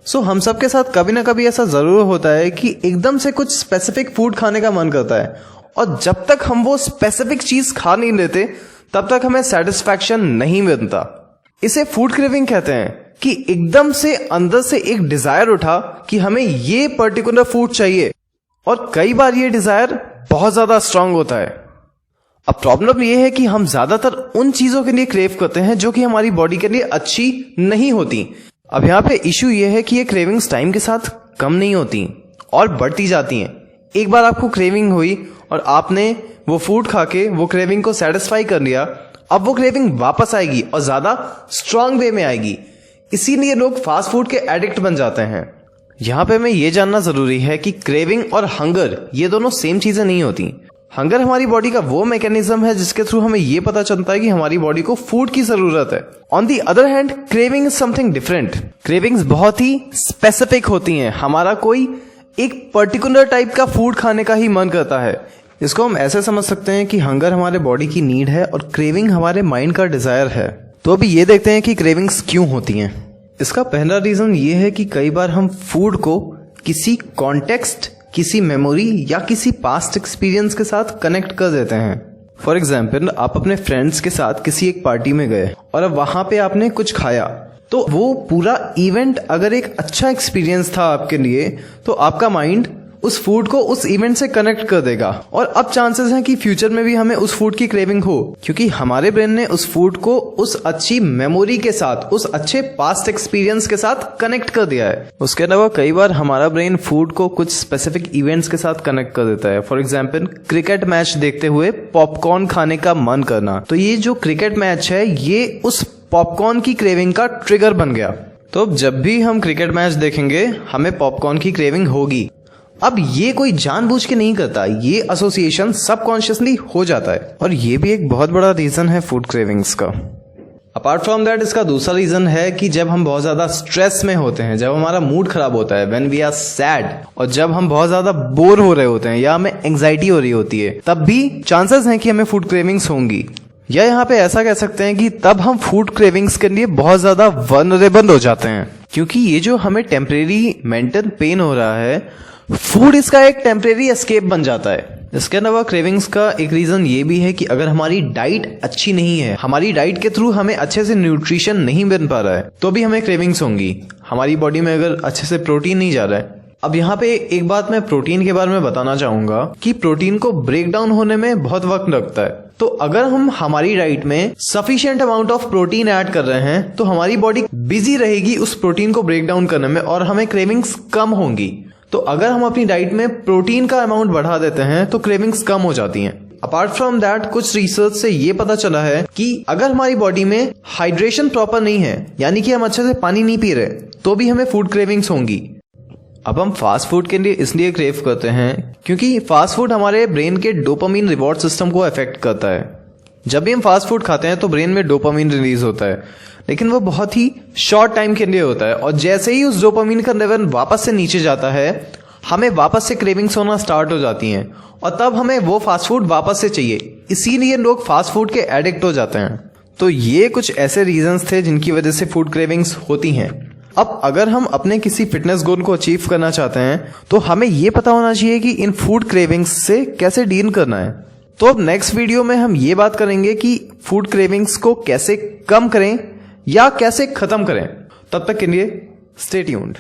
हम सब के साथ कभी ना कभी ऐसा जरूर होता है कि एकदम से कुछ स्पेसिफिक फूड खाने का मन करता है और जब तक हम वो स्पेसिफिक चीज खा नहीं लेते तब तक हमें सेटिस्फैक्शन नहीं मिलता। इसे फूड क्रेविंग कहते हैं कि एकदम से अंदर से एक डिजायर उठा कि हमें ये पर्टिकुलर फूड चाहिए और कई बार ये डिजायर बहुत ज्यादा स्ट्रांग होता है। अब प्रॉब्लम ये है कि हम ज्यादातर उन चीजों के लिए क्रेव करते हैं जो कि हमारी बॉडी के लिए अच्छी नहीं होती। अब यहाँ पे इश्यू ये है कि ये क्रेविंग्स टाइम के साथ कम नहीं होती और बढ़ती जाती हैं। एक बार आपको क्रेविंग हुई और आपने वो फूड खा के वो क्रेविंग को सेटिस्फाई कर लिया, अब वो क्रेविंग वापस आएगी और ज्यादा स्ट्रांग वे में आएगी। इसीलिए लोग फास्ट फूड के एडिक्ट बन जाते हैं। यहाँ पे हमें ये जानना जरूरी है कि क्रेविंग और हंगर ये दोनों सेम चीजें नहीं होती। हंगर हमारी बॉडी का वो मैकेनिज्म है जिसके थ्रू हमें ये पता चलता है कि हमारी बॉडी को फूड की जरूरत है। On the other hand craving is something different. Cravings बहुत ही स्पेसिफिक होती हैं। हमारा कोई एक पर्टिकुलर टाइप का फूड खाने का ही मन करता है। इसको हम ऐसे समझ सकते हैं कि हंगर हमारे बॉडी की नीड है और क्रेविंग हमारे माइंड का डिजायर है। तो अभी ये देखते हैं कि क्रेविंग्स क्यों होती हैं। इसका पहला रीजन ये है कि कई बार हम फूड को किसी कॉन्टेक्स्ट, किसी मेमोरी या किसी पास्ट एक्सपीरियंस के साथ कनेक्ट कर देते हैं। फॉर एग्जाम्पल, आप अपने फ्रेंड्स के साथ किसी एक पार्टी में गए और अब वहां पे आपने कुछ खाया, तो वो पूरा इवेंट अगर एक अच्छा एक्सपीरियंस था आपके लिए तो आपका माइंड उस फूड को उस इवेंट से कनेक्ट कर देगा और अब चांसेस हैं कि फ्यूचर में भी हमें उस फूड की क्रेविंग हो, क्योंकि हमारे ब्रेन ने उस फूड को उस अच्छी मेमोरी के साथ, उस अच्छे पास्ट एक्सपीरियंस के साथ कनेक्ट कर दिया है। उसके अलावा कई बार हमारा ब्रेन फूड को कुछ स्पेसिफिक इवेंट्स के साथ कनेक्ट कर देता है। फॉर एग्जाम्पल, क्रिकेट मैच देखते हुए पॉपकॉर्न खाने का मन करना, तो ये जो क्रिकेट मैच है ये उस पॉपकॉर्न की क्रेविंग का ट्रिगर बन गया। तो जब भी हम क्रिकेट मैच देखेंगे हमें पॉपकॉर्न की क्रेविंग होगी। अब ये कोई जानबूझ के नहीं करता, ये एसोसिएशन सबकॉन्शियसली हो जाता है और ये भी एक बहुत बड़ा रीजन है फूड क्रेविंग्स का। अपार्ट फ्रॉम दैट, इसका दूसरा रीजन है कि जब हम बहुत ज्यादा स्ट्रेस में होते हैं, जब हमारा मूड खराब होता है, व्हेन वी आर सैड, और जब हम बहुत ज्यादा बोर हो रहे होते हैं या हमें एंग्जाइटी हो रही होती है, तब भी चांसेस हैं कि हमें फूड क्रेविंग्स होंगी। या यहाँ पे ऐसा कह सकते हैं कि तब हम फूड क्रेविंग्स के लिए बहुत ज्यादा वल्नरेबल हो जाते हैं, क्योंकि ये जो हमें टेम्परेरी मेंटल पेन हो रहा है, फूड इसका एक टेम्परेरी एस्केप बन जाता है। इसके अलावा क्रेविंग्स का एक रीजन ये भी है कि अगर हमारी डाइट अच्छी नहीं है, हमारी डाइट के थ्रू हमें अच्छे से न्यूट्रिशन नहीं मिल पा रहा है, तो भी हमें क्रेविंग्स होंगी। हमारी बॉडी में अगर अच्छे से प्रोटीन नहीं जा रहा है। अब यहाँ पे एक बात मैं प्रोटीन के बारे में बताना चाहूंगा कि प्रोटीन को ब्रेक डाउन होने में बहुत वक्त लगता है। तो अगर हम हमारी डाइट में sufficient amount of protein add कर रहे हैं तो हमारी बॉडी बिजी रहेगी उस प्रोटीन को ब्रेक डाउन करने में और हमें क्रेविंग्स कम होंगी। तो अगर हम अपनी डाइट में प्रोटीन का अमाउंट बढ़ा देते हैं तो क्रेविंग्स कम हो जाती हैं। अपार्ट फ्रॉम दैट, कुछ रिसर्च से ये पता चला है कि अगर हमारी बॉडी में हाइड्रेशन प्रॉपर नहीं है, यानी कि हम अच्छे से पानी नहीं पी रहे, तो भी हमें फूड क्रेविंग्स होंगी। अब हम फास्ट फूड के लिए इसलिए क्रेव करते हैं क्योंकि फास्ट फूड हमारे ब्रेन के डोपामिन रिवॉर्ड सिस्टम को अफेक्ट करता है। जब भी हम फास्ट फूड खाते हैं तो ब्रेन में डोपामिन रिलीज होता है, लेकिन वो बहुत ही शॉर्ट टाइम के लिए होता है और जैसे ही उस डोपामिन का लेवल वापस से नीचे जाता है, हमें वापस से क्रेविंग्स होना स्टार्ट हो जाती हैं और तब हमें वो फास्ट फूड वापस से चाहिए। इसीलिए लोग फास्ट फूड के एडिक्ट हो जाते हैं। तो ये कुछ ऐसे रीजंस थे जिनकी वजह से फूड क्रेविंग्स होती हैं। अब अगर हम अपने किसी फिटनेस गोल को अचीव करना चाहते हैं तो हमें ये पता होना चाहिए कि इन फूड क्रेविंग्स से कैसे डील करना है। तो अब नेक्स्ट वीडियो में हम ये बात करेंगे कि फूड क्रेविंग्स को कैसे कम करें या कैसे खत्म करें। तब तक के लिए स्टे ट्यून्ड।